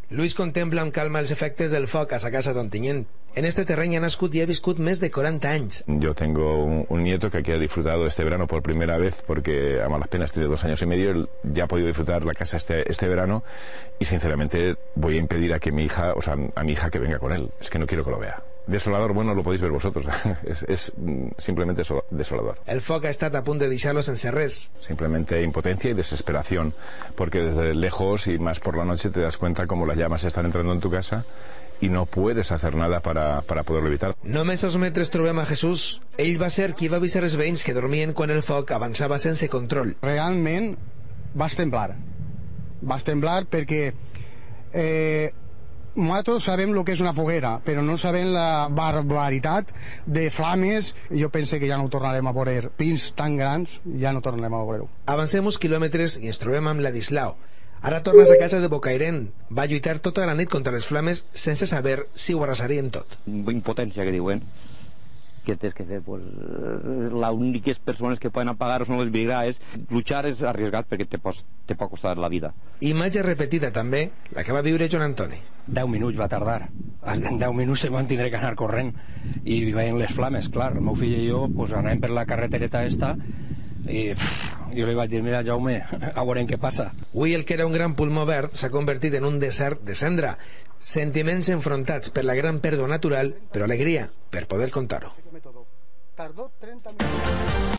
Luis contempla amb calma els efectes del foc a sa casa d'Ontinyent. En este terreny ha nascut i ha viscut més de 40 anys. Yo tengo un nieto que aquí ha disfrutado este verano por primera vez, porque a malas penas tiene 2 años y medio, él ya ha podido disfrutar la casa este verano, y sinceramente voy a impedir a que mi hija, o sea, a mi hija que venga con él. Es que no quiero que lo vea. Desolador, bueno, lo podéis ver vosotros. Es simplemente desolador. El foc ha estat a punt de deixar-lo sense res. Simplemente impotencia y desesperación, porque desde lejos y más por la noche te das cuenta cómo las llamas están entrando en tu casa y no puedes hacer nada para poderlo evitar. Només a uns metres trobem a Jesús. Ell va ser qui va avisar els veïns que dormien quan el foc avançava sense control. Realment vas temblar. Vas temblar perquè nosaltres sabem el que és una foguera, però no sabem la barbaritat de flames. Jo pense que ja no ho tornarem a veure. Pins tan grans, ja no tornarem a veure-ho. Avancem uns quilòmetres i ens trobem amb Ladislau. Ara tornes a casa de Bocairent. Va lluitar tota la nit contra les flames sense saber si ho arrasarien tot. Impotència, que diuen. ¿Qué tienes que hacer? Pues las únicas personas que pueden apagar son les brigades. Luchar és arriesgat perquè te pot costar la vida. Imatge repetida també, la que va viure Joan Antoni. 10 minuts va tardar. En 10 minuts se van tindre que anar corrent i veien les flames, clar. El meu fill i jo pues, anàvem per la carretereta esta i jo li vaig dir, mira Jaume, a veurem què passa. Avui el que era un gran pulmó verd s'ha convertit en un desert de cendra. Sentiments enfrontats per la gran pèrdua natural, però alegria per poder contar-ho. Tardó 30 minuts.